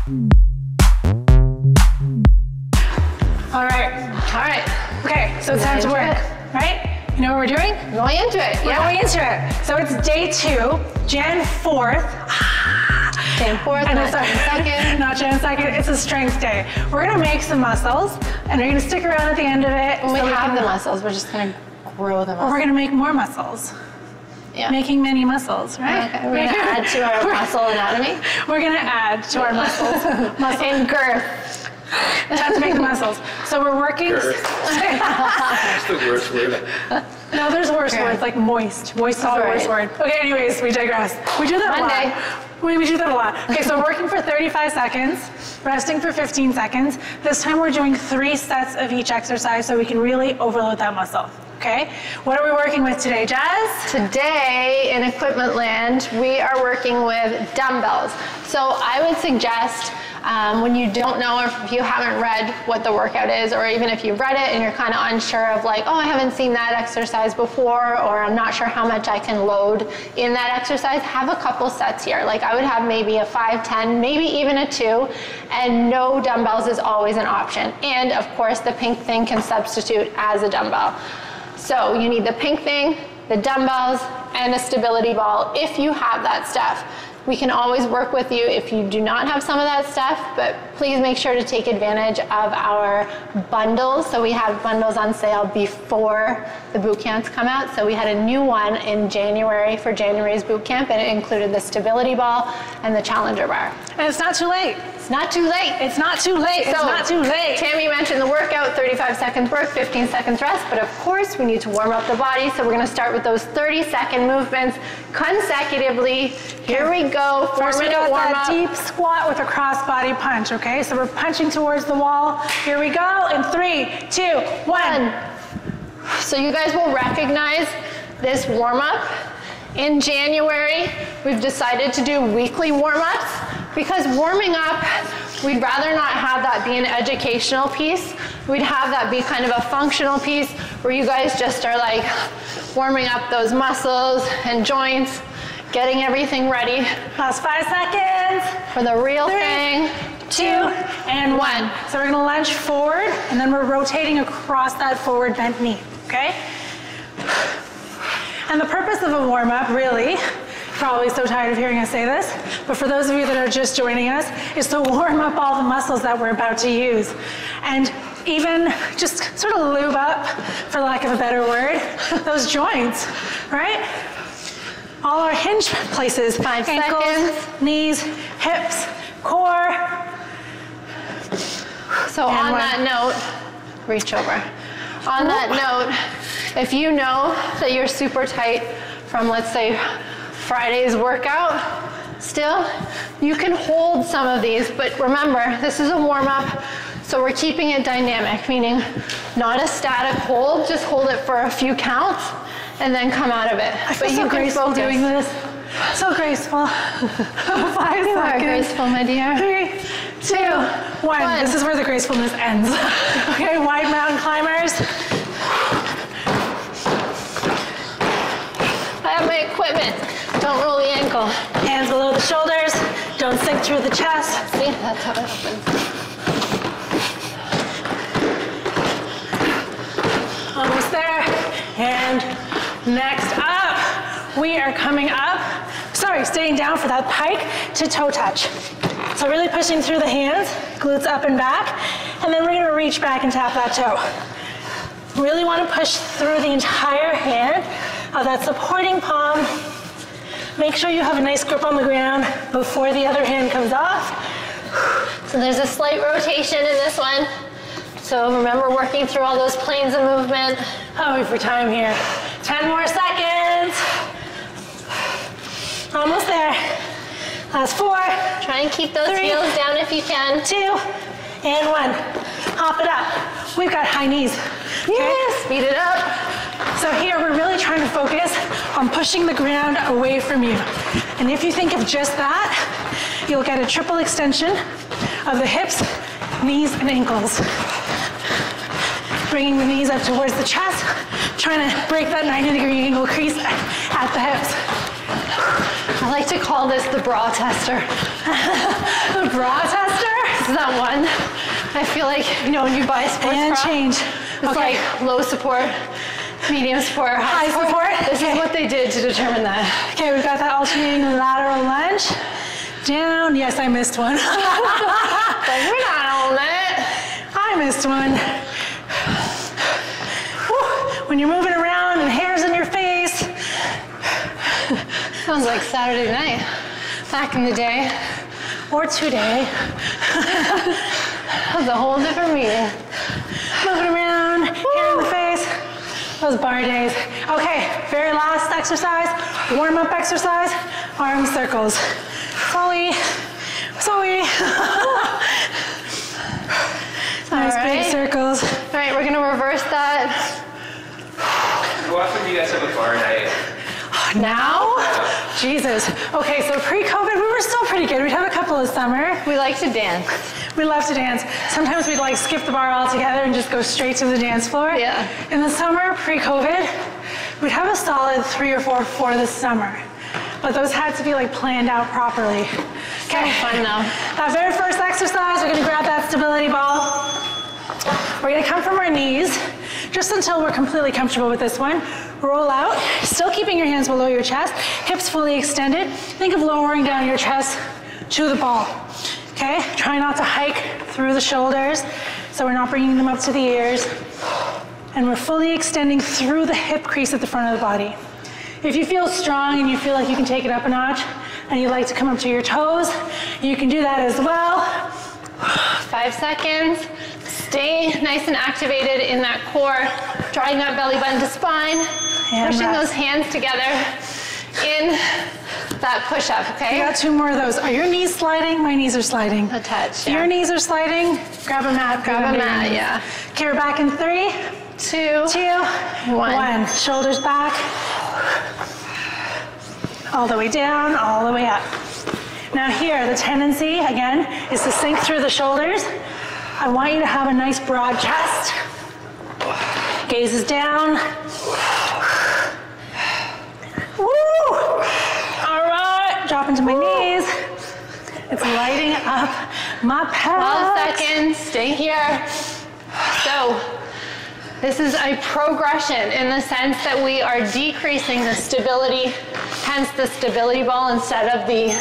All right. Okay, so it's time to work, right? You know what we're doing? Going into it, We're going into it. So it's day 2, Jan 4th. Jan 4th, And not Jan 2nd. Not Jan 2nd, it's a strength day. We're gonna make some muscles, and we're gonna stick around at the end of it. When we have the muscles, we're just gonna grow them. Or we're gonna make more muscles. Yeah. Making many muscles, right? Okay, we're gonna add to our muscle anatomy. We're gonna add to our muscles. Muscle And girth. Time to make the muscles. So we're working. That's the worst word. No, there's worse words, like moist. Moist is the worst word. Okay, anyways, we digress. We do that a lot. We do that a lot. Okay, so working for 35 seconds, resting for 15 seconds. This time we're doing 3 sets of each exercise so we can really overload that muscle. Okay, what are we working with today, Jazz? Today in equipment land, we are working with dumbbells. So I would suggest when you don't know, or if you haven't read what the workout is, or even if you've read it and you're kind of unsure of like, oh, I haven't seen that exercise before, or I'm not sure how much I can load in that exercise, have a couple sets here. Like I would have maybe a 5, 10, maybe even a 2, and no dumbbells is always an option. And of course, the pink thing can substitute as a dumbbell. So you need the pink thing, the dumbbells, and a stability ball if you have that stuff. We can always work with you if you do not have some of that stuff, but please make sure to take advantage of our bundles. So we have bundles on sale before the boot camps come out. So we had a new one in January for January's boot camp, and it included the stability ball and the challenger bar. And it's not too late. It's not too late. It's not too late. It's not too late. Tammy mentioned the workout, 35 seconds work, 15 seconds rest, but of course we need to warm up the body. So we're gonna start with those 30-second movements consecutively. Here we go, 4-minute warm up. Deep squat with a cross body punch, okay? So we're punching towards the wall. Here we go, in 3, 2, 1. So you guys will recognize this warm up. In January, we've decided to do weekly warm-ups because warming up, we'd rather not have that be an educational piece. We'd have that be kind of a functional piece where you guys just are like warming up those muscles and joints, getting everything ready. Last 5 seconds. For the real 3, thing. 2, and 1. So we're gonna lunge forward, and then we're rotating across that forward bent knee, okay? And the purpose of a warm-up, really, probably so tired of hearing us say this, but for those of you that are just joining us, is to warm up all the muscles that we're about to use. And even just sort of lube up, for lack of a better word, those joints, right? All our hinge places, 5 ankles, seconds. knees, hips, core. So on that note, reach over. On that note, if you know that you're super tight from, let's say, Friday's workout still, you can hold some of these, but remember, this is a warm-up, so we're keeping it dynamic, meaning not a static hold, just hold it for a few counts and then come out of it. I feel so graceful doing this. So graceful. 5 seconds. You are graceful, my dear. 3, 2, 1. This is where the gracefulness ends. Okay, wide mountain climbers. I have my equipment. Don't roll the ankle. Hands below the shoulders. Don't sink through the chest. See, that's how that happens. Almost there. And next up, we are coming up, staying down for that pike to toe touch. So really pushing through the hands, glutes up and back, and then we're gonna reach back and tap that toe. Really wanna push through the entire hand of that supporting palm. Make sure you have a nice grip on the ground before the other hand comes off. So there's a slight rotation in this one. So remember working through all those planes of movement. Oh, for time here. 10 more seconds. Almost there. Last 4. Try and keep those 3, heels down if you can. 2, and 1. Hop it up. We've got high knees. Okay? Yes, speed it up. So here we're really trying to focus on pushing the ground away from you. And if you think of just that, you'll get a triple extension of the hips, knees, and ankles. Bringing the knees up towards the chest, trying to break that 90-degree angle crease at the hips. I like to call this the bra tester. The bra tester? This is that one. I feel like, you know, when you buy a sports And bra, change. it's Okay. like low support, medium support, high support. This is what they did to determine that. Okay, we've got that alternating lateral lunge. Down. Yes, I missed one. But we're not on it. I missed one. Whew. When you're moving around and hair's in your face. Sounds like Saturday night back in the day. Or today. That was a whole different meeting. Moving around, hair in the face. Those bar days. Okay, very last exercise, warm-up exercise, arm circles. Slowly. Nice big circles. All right, we're gonna reverse that. How often do you guys have a bar night? Now? Jesus. Okay, so pre-COVID, we were still pretty good. We'd have a couple of summer. We like to dance. We love to dance. Sometimes we'd like skip the bar altogether and just go straight to the dance floor. Yeah. In the summer, pre-COVID, we'd have a solid 3 or 4 for the summer. But those had to be like planned out properly. Okay. Fun though. That very first exercise, we're gonna grab that stability ball. We're gonna come from our knees, just until we're completely comfortable with this one. Roll out, still keeping your hands below your chest, hips fully extended. Think of lowering down your chest to the ball. Okay, try not to hike through the shoulders, so we're not bringing them up to the ears. And we're fully extending through the hip crease at the front of the body. If you feel strong and you feel like you can take it up a notch, and you'd like to come up to your toes, you can do that as well. 5 seconds. Stay nice and activated in that core, drawing that belly button to spine, And pushing rest. those hands together in that push-up, We okay? got 2 more of those. Are your knees sliding? My knees are sliding. A touch, If yeah. your knees are sliding, grab a mat. Grab a under your mat, knees. yeah. Okay, we're back in 3, 2, 2, 1. Shoulders back. All the way down, all the way up. Now here, the tendency, again, is to sink through the shoulders. I want you to have a nice broad chest. Gaze is down. Woo! All right, drop into my knees. It's lighting up my 12 pecs. seconds, stay here. So, this is a progression in the sense that we are decreasing the stability, hence the stability ball instead of the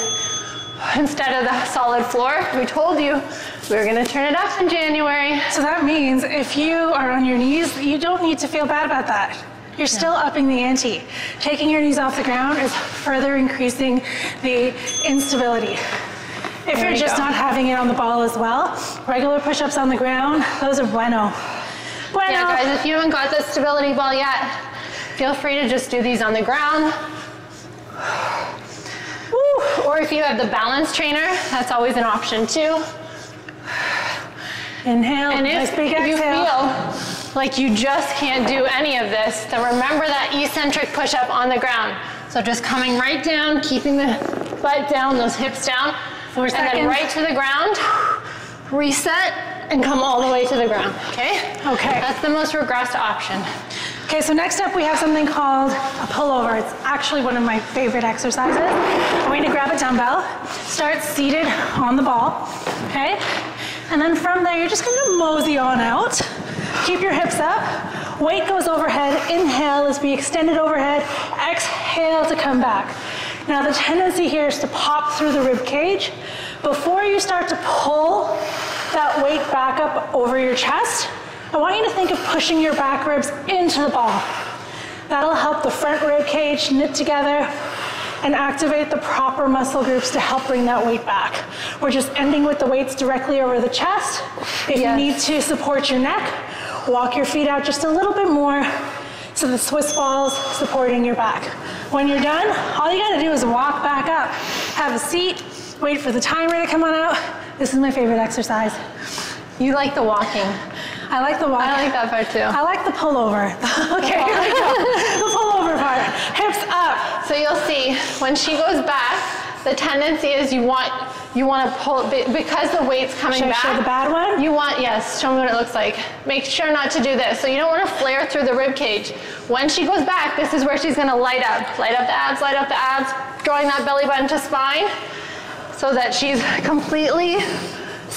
solid floor. We told you we were gonna turn it up in January. So that means if you are on your knees, you don't need to feel bad about that. You're still upping the ante. Taking your knees off the ground is further increasing the instability. If There you're you just go. not having it on the ball as well, regular push-ups on the ground, those are bueno. Bueno. Yeah, guys, if you haven't got the stability ball yet, feel free to just do these on the ground. Woo. Or if you have the balance trainer, that's always an option too. Inhale, And nice if big you exhale. feel like you just can't do any of this, then remember that eccentric push-up on the ground. So just coming right down, keeping the butt down, those hips down, 4 and then seconds. right to the ground, reset, and come all the way to the ground, okay? Okay. That's the most regressed option. Okay, so next up we have something called a pullover. It's actually one of my favorite exercises. I want you to grab a dumbbell, start seated on the ball, okay? And then from there, you're just gonna mosey on out. Keep your hips up, weight goes overhead, inhale as we extend it overhead, exhale to come back. Now the tendency here is to pop through the rib cage. Before you start to pull that weight back up over your chest, I want you to think of pushing your back ribs into the ball. That'll help the front rib cage knit together and activate the proper muscle groups to help bring that weight back. We're just ending with the weights directly over the chest. If you need to support your neck, walk your feet out just a little bit more so the Swiss ball's supporting your back. When you're done, all you gotta do is walk back up. Have a seat, wait for the timer to come on out. This is my favorite exercise. You like the walking. I like the walk. I like that part too. I like the pullover. Okay, here we go. The pullover part. Hips up. So you'll see, when she goes back, the tendency is you want to pull, because the weight's coming Should I back. show the bad one? You want, yes, show me what it looks like. Make sure not to do this. So you don't want to flare through the rib cage. When she goes back, this is where she's going to light up the abs, drawing that belly button to spine so that she's completely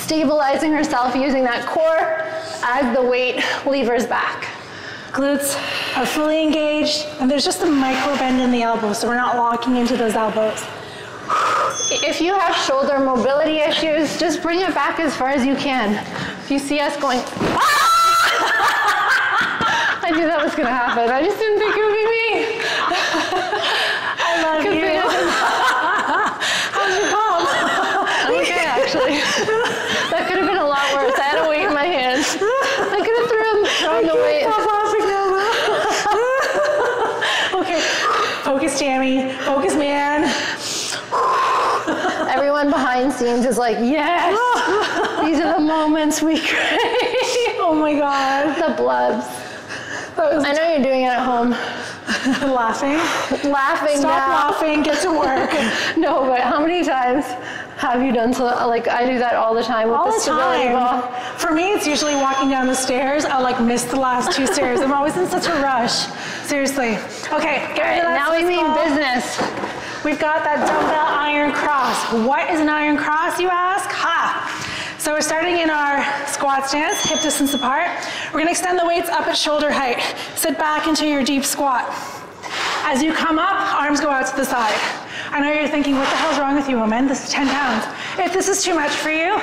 stabilizing herself using that core as the weight levers back. Glutes are fully engaged, and there's just a micro bend in the elbows, so we're not locking into those elbows. If you have shoulder mobility issues, just bring it back as far as you can. If you see us going, I knew that was gonna happen. I just didn't think it would be me. I love you. How's your palm? I'm okay, actually. That could have been a lot worse. I had a weight in my hands. I could have thrown the weight. Okay, focus, Jamie. Focus, man. Everyone behind scenes is like, yes, these are the moments we crave. Oh my God. The bloods. I know you're doing it at home. Laughing. Laughing Stop now. laughing, get to work. No, but how many times have you done so? Like, I do that all the time with All the the stability ball. time. For me, it's usually walking down the stairs. I'll like miss the last 2 stairs. I'm always in such a rush. Seriously. Okay, get ready. Now we mean business. We've got that dumbbell iron cross. What is an iron cross, you ask? Ha! So we're starting in our squat stance, hip distance apart. We're gonna extend the weights up at shoulder height. Sit back into your deep squat. As you come up, arms go out to the side. I know you're thinking, what the hell's wrong with you, woman? This is 10 pounds. If this is too much for you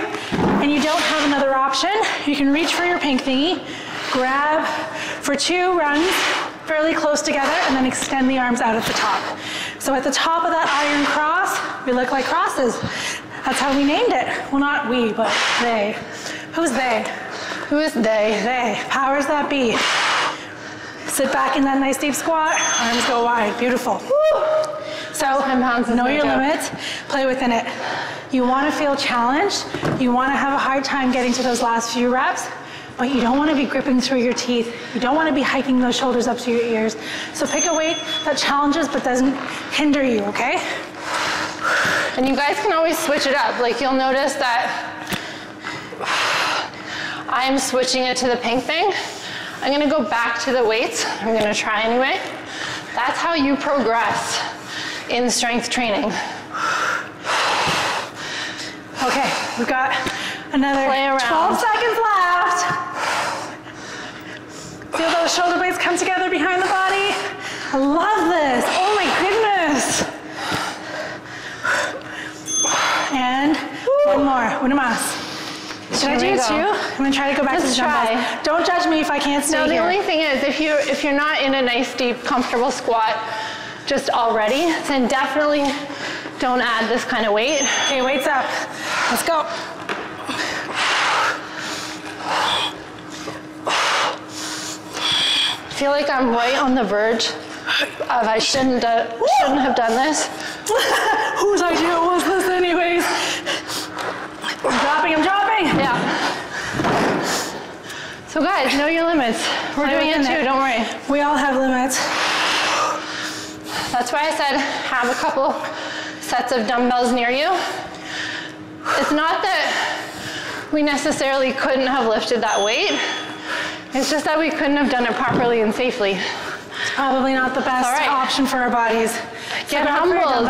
and you don't have another option, you can reach for your pink thingy, grab for 2 runs, fairly close together, and then extend the arms out at the top. So at the top of that iron cross, we look like crosses. That's how we named it. Well, not we, but they. Who's they? Who is they? They. Powers that be. Sit back in that nice deep squat. Arms go wide. Beautiful. Woo. So know your limits. Play within it. You want to feel challenged. You want to have a hard time getting to those last few reps, but you don't want to be gripping through your teeth. You don't want to be hiking those shoulders up to your ears. So pick a weight that challenges but doesn't hinder you, okay? And you guys can always switch it up. Like, you'll notice that I'm switching it to the pink thing. I'm gonna go back to the weights. I'm gonna try anyway. That's how you progress in strength training. Okay, we've got another 12 seconds left. Feel those shoulder blades come together behind the body. I love this. Oh my goodness. And one more. Una más. Should I do 2? I'm gonna try to go back to the dumbbells. Don't judge me if I can't stay here. No, the only thing is, if you're not in a nice, deep, comfortable squat just already, then definitely don't add this kind of weight. Okay, weights up. Let's go. I feel like I'm right on the verge of I shouldn't have done this. Whose idea was this anyways? I'm dropping. Yeah. So guys, know your limits. We're doing it too, don't worry. We all have limits. That's why I said have a couple sets of dumbbells near you. It's not that we necessarily couldn't have lifted that weight. It's just that we couldn't have done it properly and safely. It's probably not the best option for our bodies. Get humbled.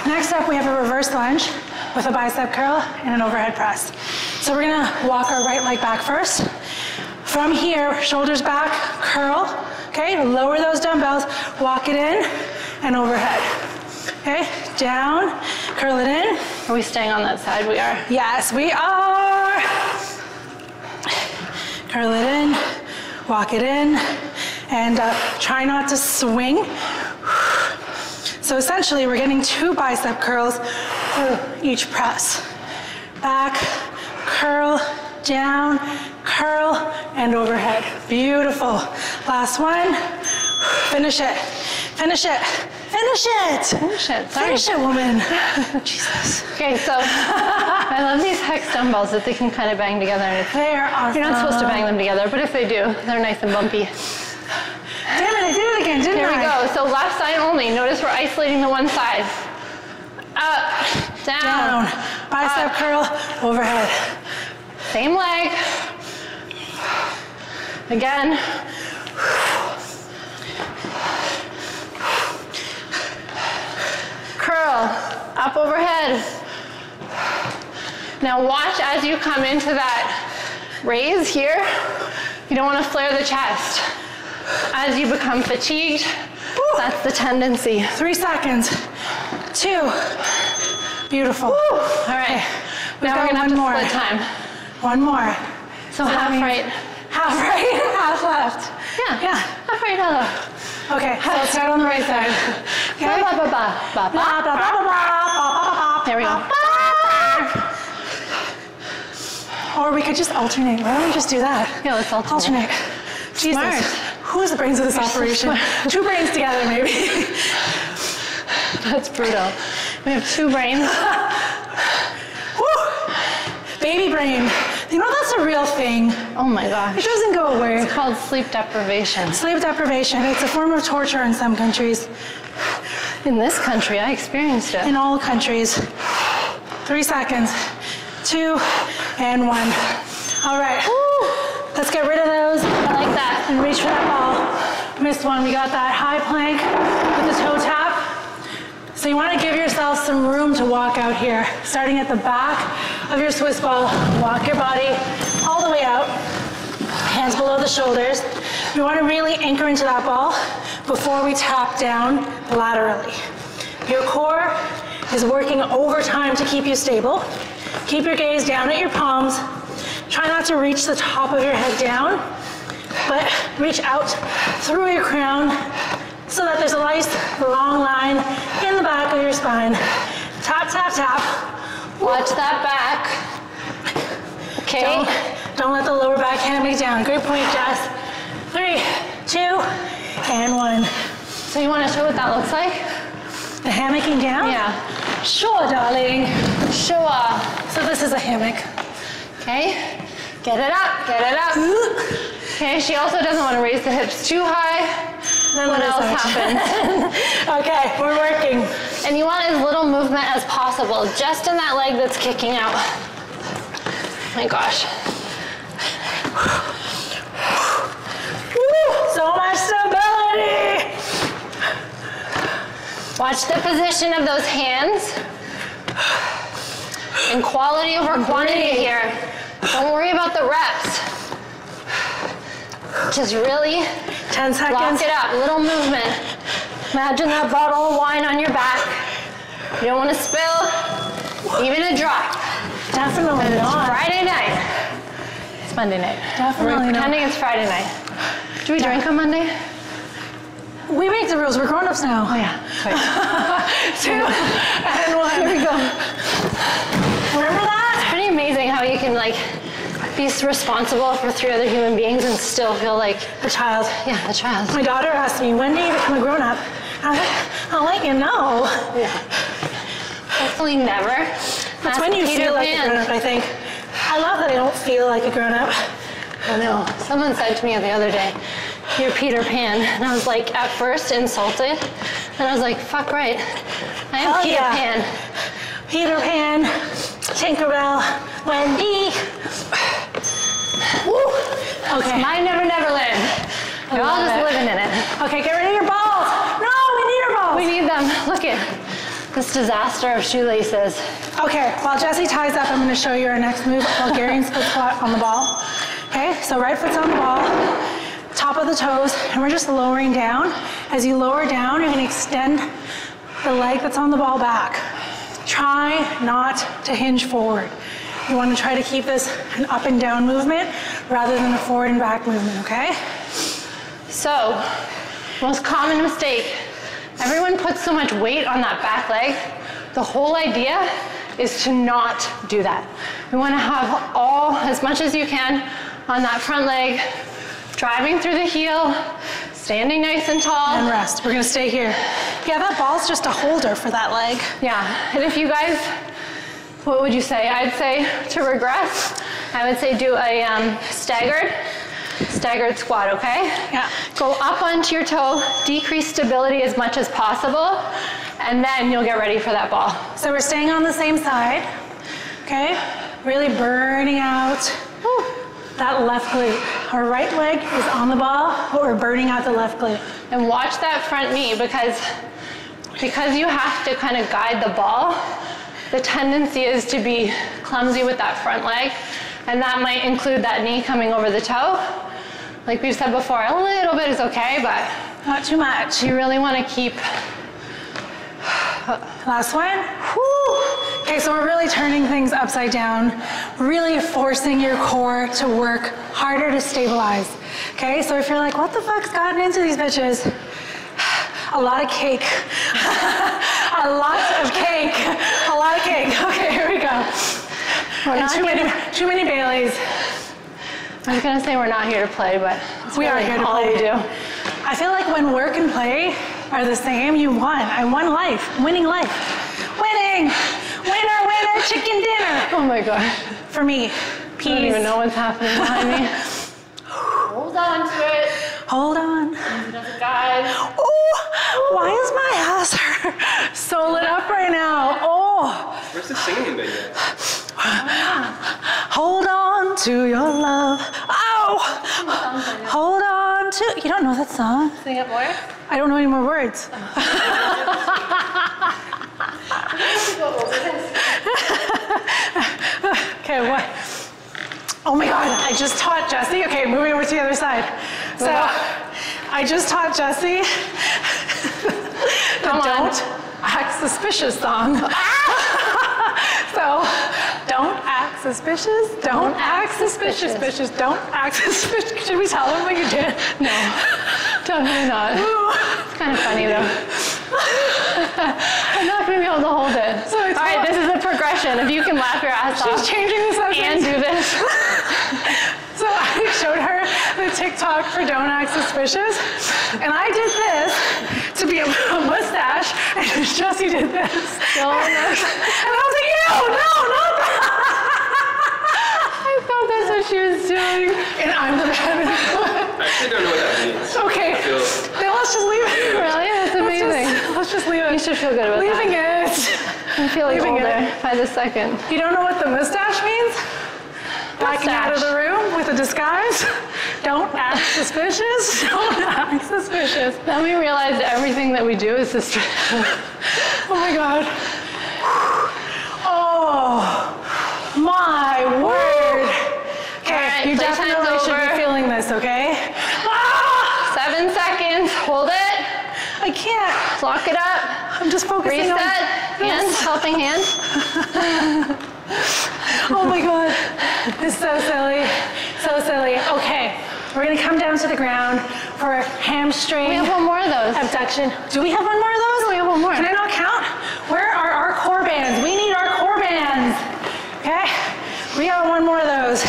Next up, we have a reverse lunge with a bicep curl and an overhead press. So we're gonna walk our right leg back first. From here, shoulders back, curl. Okay, lower those dumbbells, walk it in, and overhead. Okay, down, curl it in. Are we staying on that side? We are. Yes, we are. Curl it in, walk it in, and try not to swing. So essentially, we're getting 2 bicep curls for each press. Back, curl, down, curl, and overhead. Beautiful. Last one. Finish it. Finish it. Finish it. Finish it. Sorry. Finish it, woman. Jesus. Okay, so I love these hex dumbbells that they can kind of bang together. They're awesome. You're not supposed to bang them together, but if they do, they're nice and bumpy. Damn it, I did it again, didn't I? Here we go. So left side only. Notice we're isolating the one side. Up, down. Bicep curl, overhead. Same leg. Again. Curl, up overhead. Now watch as you come into that raise here. You don't want to flare the chest. As you become fatigued, that's the tendency. 3 seconds. 2. Beautiful. All right. Now we're gonna have to split time. One more. So half right. Half right, half left. Yeah. Half right, half left. Okay, so let's start on the right side. Okay. Ba, ba, ba, ba, ba, ba, ba, ba, ba. There we go. Or we could just alternate. Why don't we just do that? Yeah, let's alternate. Jesus. Smart. Who's the brains of this operation? 2 brains together, maybe. That's brutal. We have 2 brains. Woo. Baby brain. You know that's a real thing. Oh my gosh. It doesn't go away. It's called sleep deprivation. Sleep deprivation. It's a form of torture in some countries. In this country, I experienced it. In all countries. 3 seconds. 2 and 1. All right. Woo. Let's get rid of those. I like that. And reach for that ball. Missed one. We got that high plank with the toe tap. So you want to give yourself some room to walk out here. Starting at the back of your Swiss ball, walk your body all the way out. Hands below the shoulders. We want to really anchor into that ball before we tap down laterally. Your core is working overtime to keep you stable. Keep your gaze down at your palms. Try not to reach the top of your head down, but reach out through your crown so that there's a nice long line in the back of your spine. Tap, tap, tap. Watch that back. Okay. Don't let the lower back hammock down. Great point, Jess. 3, 2, and 1. So you want to show what that looks like? The hammocking down? Yeah. Sure, darling. Sure. So this is a hammock. Okay. Get it up. Get it up. Okay. She also doesn't want to raise the hips too high. Then what else happens? Okay, we're working. And you want as little movement as possible, just in that leg that's kicking out. My gosh. So much stability. Watch the position of those hands. And quality over quantity here. Don't worry about the reps. Just really 10 seconds. lock it up, little movement. Imagine that bottle of wine on your back. You don't want to spill even a drop. Definitely And it's not. Friday night. It's Monday night. Definitely We're not. pretending it's Friday night. Do we drink on Monday? We make the rules. We're grown-ups now. Oh yeah. Sorry. 2 and 1. Here we go. Remember that? It's pretty amazing how you can like be responsible for 3 other human beings and still feel like A child. yeah, the child. My daughter asked me, when do you become a grown-up? I was like, I'll let you know. Yeah. Hopefully never. That's when you Peter feel like Pan. a grown-up, I think. I love that I don't feel like a grown-up. I know. Someone said to me the other day, "You're Peter Pan," and I was like, at first insulted, and I was like, "Fuck right, I am Hell Peter yeah. Pan." Peter Pan, Tinkerbell, Wendy. Woo. Okay. My Never Neverland. You're all love just it. living in it. Okay, get rid of your balls. No, we need our balls. We need them. Look at this disaster of shoelaces. Okay, while Jessie ties up, I'm going to show you our next move, Bulgarian split squat on the ball. Okay, so right foot's on the ball, top of the toes, and we're just lowering down. As you lower down, you're going to extend the leg that's on the ball back. Try not to hinge forward. You want to try to keep this an up and down movement rather than a forward and back movement, okay? So, most common mistake. Everyone puts so much weight on that back leg. The whole idea is to not do that. We want to have all, as much as you can, on that front leg, driving through the heel, standing nice and tall. And rest. We're going to stay here. Yeah, that ball's just a holder for that leg. Yeah, and if you guys, what would you say? I'd say to regress, I would say do a staggered squat, okay? Yeah. Go up onto your toe, decrease stability as much as possible, and then you'll get ready for that ball. So we're staying on the same side, okay? Really burning out that left glute. Our right leg is on the ball, but we're burning out the left glute. And watch that front knee because you have to kind of guide the ball. the tendency is to be clumsy with that front leg, and that might include that knee coming over the toe. Like we've said before, a little bit is okay, but not too much. You really want to keep. Last one. Whew. Okay, so we're really turning things upside down, really forcing your core to work harder to stabilize. Okay, so if you're like, what the fuck's gotten into these bitches? A lot of cake. A lot of cake. A lot of cake. Okay, here we go. Too many Baileys. I was gonna say we're not here to play, but we are here to play. We do. I feel like when work and play are the same, you won. I won life. Winning life. Winning! Winner, winner, chicken dinner. Oh my God. For me, peas. I don't even know what's happening behind me. Hold on to it. Hold on. Use it as a guide. Oh, why is my ass so lit up right now? Oh. Where's the singing bit yet? Hold on to your love. Ow! Hold on to. You don't know that song? Sing it more. I don't know any more words. Okay, what? Oh my God, I just taught Jessie. Okay, moving over to the other side. So, I just taught Jessie the Don't Act Suspicious song. So, don't act suspicious, don't act suspicious, bitches, don't act suspicious. Should we tell them what you did? No, definitely not. It's kind of funny though. I'm not going to be able to hold it. So all right, this is a progression. If you can laugh your ass off. She's changing the subject. And do this. So I showed her the TikTok for Don't Act Suspicious, and I did this to be a mustache, and Jessie did this. And I was like, ew, no, not that. I thought that's what she was doing. And I'm the bad. I actually don't know what that means. Okay, then let's just leave it. Really? That's amazing. Let's just leave it. You should feel good about Leaving that. it. I'm feeling Leaving older it. by the second. You don't know what the mustache means? Backing out of the room with a disguise? Don't act suspicious. Don't act suspicious. Then we realized everything that we do is suspicious. Oh my God. Oh my word. Okay, right, you definitely should be feeling this, okay? Ah! 7 seconds. Hold it. I can't. Lock it up. I'm just focusing on Reset. Hands. Helping hand. Oh my God, it's so silly, so silly. Okay, we're gonna come down to the ground for a hamstring. We have one more of those. Abduction. Do we have one more of those? We have one more. Can I not count? Where are our core bands? We need our core bands. Okay, we got one more of those.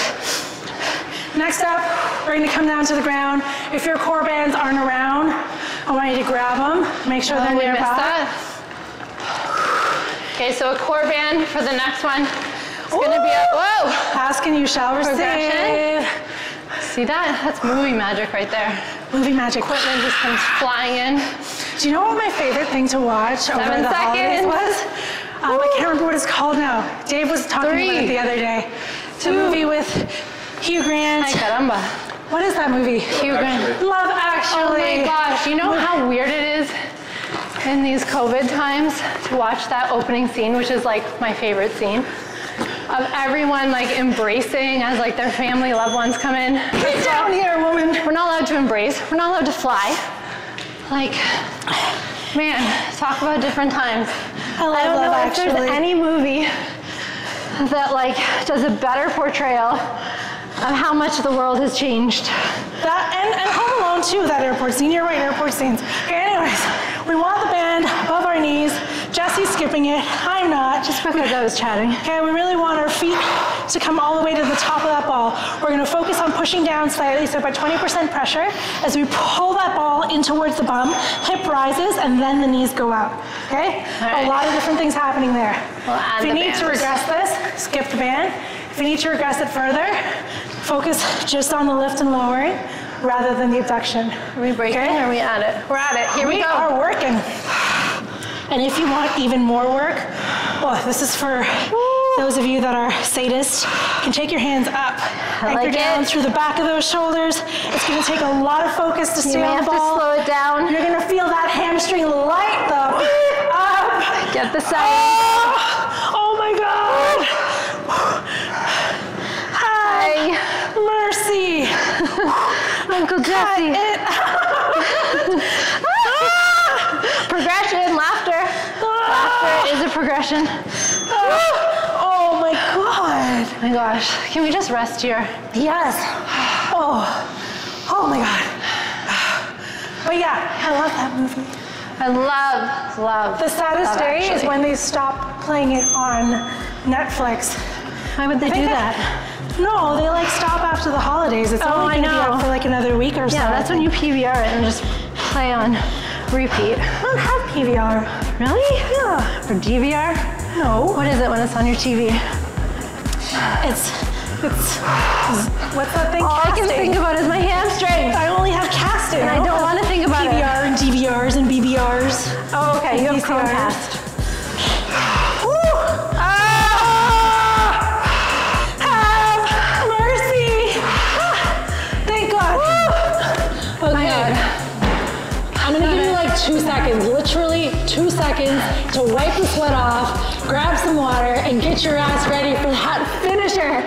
Next up, we're gonna come down to the ground. If your core bands aren't around, I want you to grab them, make sure they're nearby. Okay, so a core band for the next one. It's gonna be a, whoa! Ask and you shall receive. Progression. See that? That's movie magic right there. Movie magic. Equipment just comes flying in. Do you know what my favorite thing to watch over the holidays was? I can't remember what it's called now. Dave was talking about it the other day. It's a movie with Hugh Grant. Ay, caramba. What is that movie? Hugh Grant. Love Actually. Oh my gosh, you know how weird it is in these COVID times to watch that opening scene, which is like my favorite scene, of everyone like embracing as like their family, loved ones come in. Get down here, woman. We're not allowed to embrace. We're not allowed to fly. Like, man, talk about different times. I don't know if there's any movie that like does a better portrayal of how much the world has changed. That and Home Alone too, that airport scene. You're right, airport scenes. Okay, anyways, we want the band above our knees. Jessie's skipping it. I'm not. Just because I was chatting. Okay, we really want our feet to come all the way to the top of that ball. We're gonna focus on pushing down slightly, so about 20% pressure as we pull that ball in towards the bum, hip rises, and then the knees go out, okay? Right. A lot of different things happening there. We'll add if you the need to bands. regress this, skip the band. If you need to regress it further, focus just on the lift and lowering rather than the abduction. Are we breaking or are we at it? We're at it. Here we go. We are working. And if you want even more work, well, this is for those of you that are sadists. You can take your hands up, anchor down through the back of those shoulders. It's going to take a lot of focus to stay on the ball. You may have to slow it down. You're going to feel that hamstring light up. Get the side. Oh Uncle Jesse. Progression, laughter. Laughter is a progression. Oh my God. Oh my gosh, can we just rest here? Yes. Oh my God. But yeah, I love that movie. I love. The saddest day is when they stop playing it on Netflix. Why would they do that? No, they like stop after the holidays. It's only going to be up for like another week or so. Yeah, that's when you PVR it and just play on repeat. I don't have PVR. Really? Yeah. Or DVR? No. What is it when it's on your TV? It's what's that thing? All I can think about is my hamstring. I only have casting. And I don't want to think about PVR and DVRs and BBRs. Oh, okay. You have VCRs. Chromecast. Have mercy. Thank God. Oh my God. I'm gonna give you like 2 seconds, literally 2 seconds to wipe the sweat off, grab some water, and get your ass ready for that finisher.